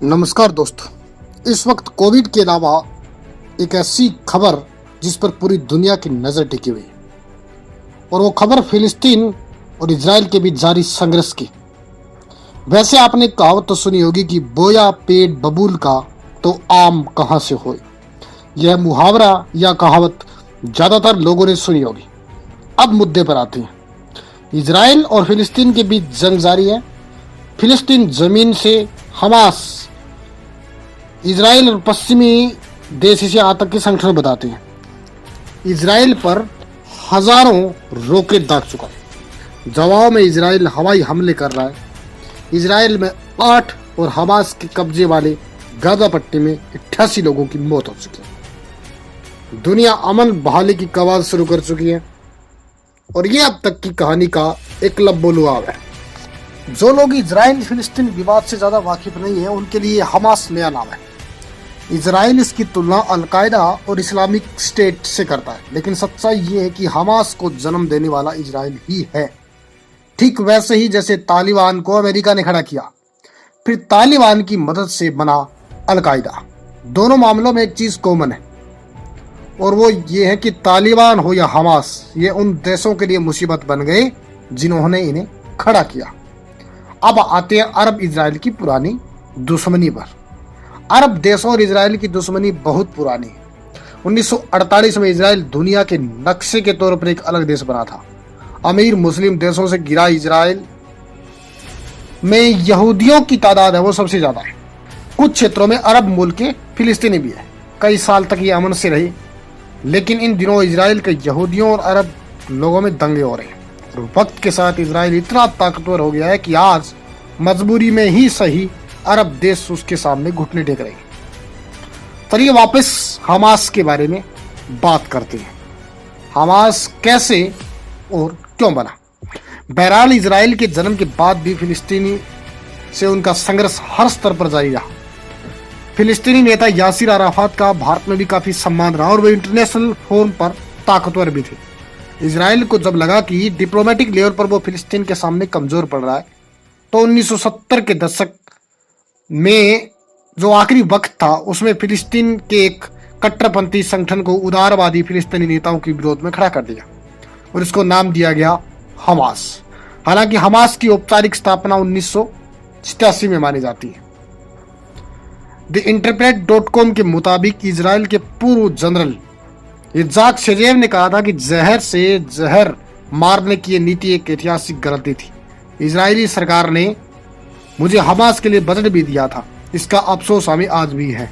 नमस्कार दोस्तों। इस वक्त कोविड के अलावा एक ऐसी खबर जिस पर पूरी दुनिया की नज़र टिकी हुई है और वो खबर फिलिस्तीन और इजराइल के बीच जारी संघर्ष की। वैसे आपने कहावत तो सुनी होगी कि बोया पेट बबूल का तो आम कहाँ से होए। यह मुहावरा या कहावत ज़्यादातर लोगों ने सुनी होगी। अब मुद्दे पर आते हैं। इजराइल और फिलिस्तीन के बीच जंग जारी है। फिलिस्तीन जमीन से, हमास इजराइल और पश्चिमी देश इसे आतंकी संगठन बताते हैं। इजराइल पर हजारों रॉकेट दाग चुका है। जवाब में इजराइल हवाई हमले कर रहा है। इजराइल में 8 और हमास के कब्जे वाले गाजा पट्टी में 88 लोगों की मौत हो चुकी है। दुनिया अमन बहाली की कवायद शुरू कर चुकी है और ये अब तक की कहानी का एक लबोलुआब है। जो लोग इजराइल फिलिस्तीन विवाद से ज़्यादा वाकिफ नहीं है उनके लिए हमास नया नाम है। इजराइल इसकी तुलना अलकायदा और इस्लामिक स्टेट से करता है, लेकिन सच्चाई ये है कि हमास को जन्म देने वाला इजराइल ही है। ठीक वैसे ही जैसे तालिबान को अमेरिका ने खड़ा किया, फिर तालिबान की मदद से बना अलकायदा। दोनों मामलों में एक चीज़ कॉमन है और वो ये है कि तालिबान हो या हमास, ये उन देशों के लिए मुसीबत बन गए जिन्होंने इन्हें खड़ा किया। अब आते हैं अरब इजराइल की पुरानी दुश्मनी पर। अरब देशों और इजराइल की दुश्मनी बहुत पुरानी है। 1948 में इजराइल दुनिया के नक्शे के तौर पर एक अलग देश बना था। अमीर मुस्लिम देशों से घिरा इजराइल में यहूदियों की तादाद है वो सबसे ज्यादा है। कुछ क्षेत्रों में अरब मूल के फिलिस्तीनी भी है। कई साल तक ये अमन से रहे, लेकिन इन दिनों इजराइल के यहूदियों और अरब लोगों में दंगे हो रहे हैं। और वक्त के साथ इजराइल इतना ताकतवर हो गया है कि आज मजबूरी में ही सही अरब देश उसके सामने घुटने टेक रहे हैं। चलिए वापस हमास के बारे में बात करते हैं। हमास कैसे और क्यों बना। बहरहाल इजराइल के जन्म के बाद भी फिलिस्तीनी से उनका संघर्ष हर स्तर पर जारी रहा। फिलिस्तीनी नेता यासिर अराफात का भारत में भी काफी सम्मान रहा और वे इंटरनेशनल फोरम पर ताकतवर भी थे। इजराइल को जब लगा कि डिप्लोमेटिक लेवल पर वो फिलिस्तीन के सामने कमजोर पड़ रहा है, तो 1970 के दशक में जो आखिरी वक्त था उसमें फिलिस्तीन के एक कट्टरपंथी संगठन को उदारवादी फिलिस्तीनी नेताओं के विरोध में खड़ा कर दिया और इसको नाम दिया गया हमास। हालांकि हमास की औपचारिक स्थापना 1987 में मानी जाती है। द इंटरप्रेट.com के मुताबिक इजराइल के पूर्व जनरल इज़ाक शेरेव ने कहा था कि जहर से जहर मारने की ये नीति एक ऐतिहासिक गलती थी। इजरायली सरकार ने मुझे हमास के लिए बजट भी दिया था, इसका अफसोस हमें आज भी है।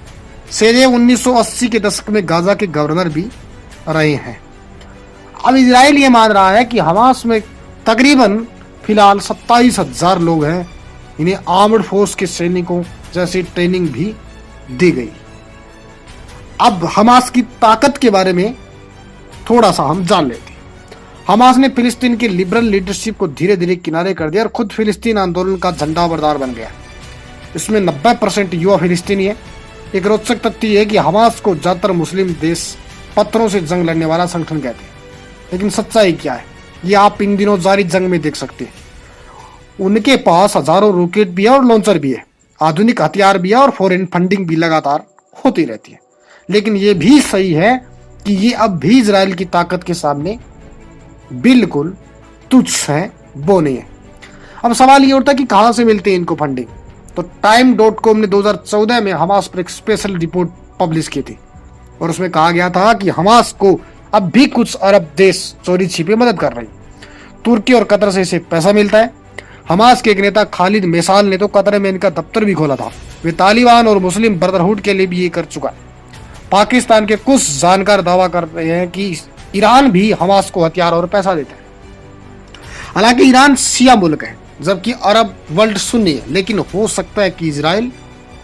शेरेव 1980 के दशक में गाजा के गवर्नर भी रहे हैं। अब इजराइल ये मान रहा है कि हमास में तकरीबन फिलहाल 27,000 लोग हैं। इन्हें आर्म्ड फोर्स के सैनिकों जैसी ट्रेनिंग भी दी गई। अब हमास की ताकत के बारे में थोड़ा सा हम जान लेते हैं। हमास ने फिलिस्तीन की लिबरल लीडरशिप को धीरे धीरे किनारे कर दिया और खुद फिलिस्तीन आंदोलन का झंडा बरदार बन गया। इसमें 90% युवा फिलिस्तीनी है। एक रोचक तथ्य है कि हमास को ज्यादातर मुस्लिम देश पत्थरों से जंग लड़ने वाला संगठन कहते हैं, लेकिन सच्चाई क्या है ये आप इन दिनों जारी जंग में देख सकते हैं। उनके पास हजारों रॉकेट भी है और लॉन्चर भी है, आधुनिक हथियार भी है और फॉरेन फंडिंग भी लगातार होती रहती है। लेकिन ये भी सही है कि ये अब भी इजराइल की ताकत के सामने बिल्कुल तुच्छ है, वो नहीं है। अब सवाल ये उठता है कि कहां से मिलते हैं इनको फंडिंग। तो टाइम.com ने 2014 में हमास पर एक स्पेशल रिपोर्ट पब्लिश की थी और उसमें कहा गया था कि हमास को अब भी कुछ अरब देश चोरी छिपे मदद कर रहे हैं। तुर्की और कतर से इसे पैसा मिलता है। हमास के एक नेता खालिद मेसाल ने तो कतर में इनका दफ्तर भी खोला था। वे तालिबान और मुस्लिम ब्रदरहुड के लिए भी ये कर चुका है। पाकिस्तान के कुछ जानकार दावा कर रहे हैं कि ईरान भी हमास को हथियार और पैसा देता है। हालांकि ईरान शिया मुल्क है जबकि अरब वर्ल्ड सुन्नी है, लेकिन हो सकता है कि इजराइल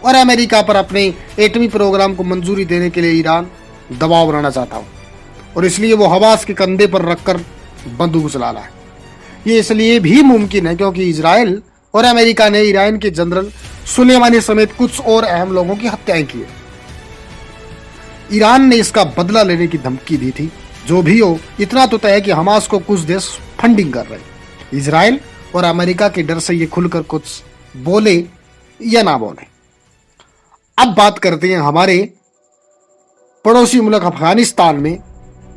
और अमेरिका पर अपने एटमी प्रोग्राम को मंजूरी देने के लिए ईरान दबाव बनाना चाहता हो और इसलिए वो हमास के कंधे पर रखकर बंदूक चला रहा है। ये इसलिए भी मुमकिन है क्योंकि इजराइल और अमेरिका ने ईरान के जनरल सुलेमानी समेत कुछ और अहम लोगों की हत्याएं की है। ईरान ने इसका बदला लेने की धमकी दी थी। जो भी हो, इतना तो तय है कि हमास को कुछ देश फंडिंग कर रहे हैं। इजराइल और अमेरिका के डर से ये खुलकर कुछ बोले या ना बोले। अब बात करते हैं हमारे पड़ोसी मुल्क अफगानिस्तान में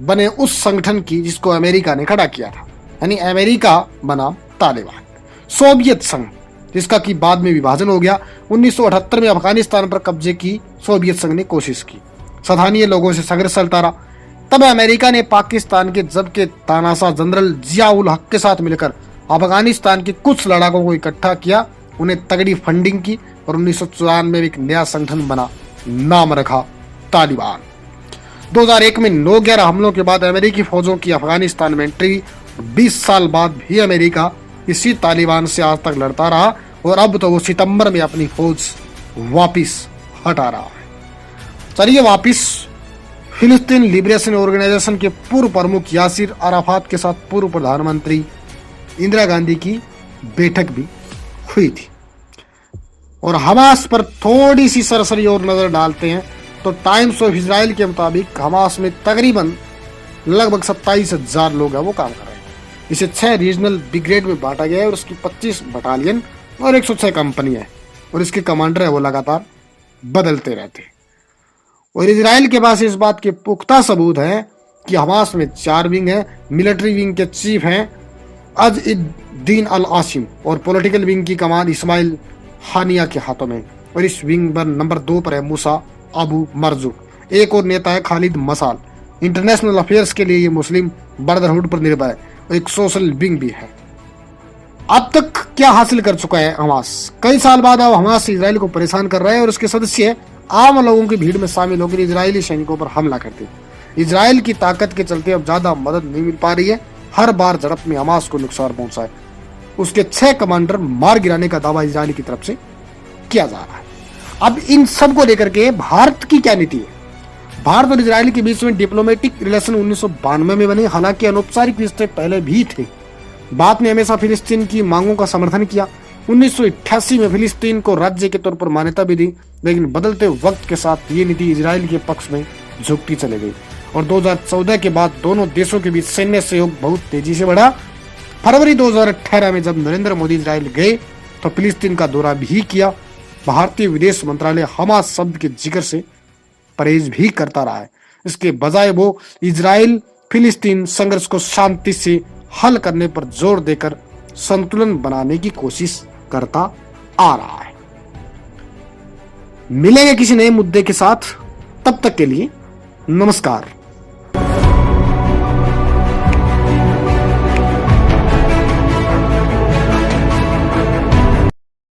बने उस संगठन की जिसको अमेरिका ने खड़ा किया था, यानी अमेरिका बनाम तालिबान, सोवियत संघ, जिसका कि बाद में विभाजन हो गया। 1978 में अफगानिस्तान पर कब्जे की सोवियत संघ ने कोशिश की, स्थानीय लोगों से संघर्ष चलता रहा। तब अमेरिका ने पाकिस्तान के जब के तानाशाह जनरल जिया उल हक के साथ मिलकर अफगानिस्तान के कुछ लड़ाकों को इकट्ठा किया, उन्हें तगड़ी फंडिंग की और 1994 में एक नया संगठन बना, नाम रखा तालिबान। 2001 में 9/11 हमलों के बाद अमेरिकी फौजों की अफगानिस्तान में एंट्री, 20 साल बाद भी अमेरिका इसी तालिबान से आज तक लड़ता रहा और अब तो वो सितंबर में अपनी फौज वापिस हटा रहा है। चलिए वापिस फिलिस्तीन लिबरेशन ऑर्गेनाइजेशन के पूर्व प्रमुख यासिर अराफात के साथ पूर्व प्रधानमंत्री इंदिरा गांधी की बैठक भी हुई थी। और हमास पर थोड़ी सी सरसरी और नजर डालते हैं तो टाइम्स ऑफ इजराइल के मुताबिक हमास में तकरीबन लगभग 27,000 लोग हैं वो काम कर रहे हैं। इसे 6 रीजनल ब्रिगेड में बांटा गया है और उसकी 25 बटालियन और 106 कंपनियां हैं और इसके कमांडर है वो लगातार बदलते रहते हैं। और इजराइल के पास इस बात के पुख्ता सबूत हैं कि हमास में 4 विंग है। मिलिट्री विंग के चीफ हैं अज़-इद-दीन अल-आसिम और पॉलिटिकल विंग की कमान इस्माइल हानिया के हाथों में, और इस विंग पर नंबर 2 पर है मूसा अबू मरजुक। एक और नेता है खालिद मसाल। इंटरनेशनल अफेयर्स के लिए ये मुस्लिम ब्रदरहुड पर निर्भर है और एक सोशल विंग भी है। अब तक क्या हासिल कर चुका है हमास? कई साल बाद अब हमास इजराइल को परेशान कर रहा है और उसके सदस्य आम लोगों की भीड़ में शामिल होकर इजरायली सैनिकों पर हमला करते हैं। इजराइल की ताकत के चलते अब ज्यादा मदद नहीं मिल पा रही है। हर बार झड़प में हमास को नुकसान पहुंचा है। उसके 6 कमांडर मार गिराने का दावा इजराइल की तरफ से किया जा रहा है। अब इन सब को लेकर के भारत की क्या नीति है? भारत और इजराइल के बीच में डिप्लोमेटिक रिलेशन 1992 में बने, हालांकि अनौपचारिक रिश्ते पहले भी थे। भारत ने हमेशा फिलिस्तीन की मांगों का समर्थन किया। 1988 में फिलिस्तीन को राज्य के तौर पर मान्यता भी दी, लेकिन बदलते वक्त के साथ ये नीति इजराइल के पक्ष में झुकती चली गई और 2014 के बाद दोनों देशों के बीच सैन्य सहयोग बहुत तेजी से बढ़ा। फरवरी 2018 में जब नरेंद्र मोदी इजराइल गए तो फिलिस्तीन का दौरा भी किया। भारतीय विदेश मंत्रालय हमास शब्द के जिक्र से परहेज भी करता रहा है। इसके बजाय वो इजराइल फिलिस्तीन संघर्ष को शांति से हल करने पर जोर देकर संतुलन बनाने की कोशिश करता आ रहा है। मिलेंगे किसी नए मुद्दे के साथ, तब तक के लिए नमस्कार।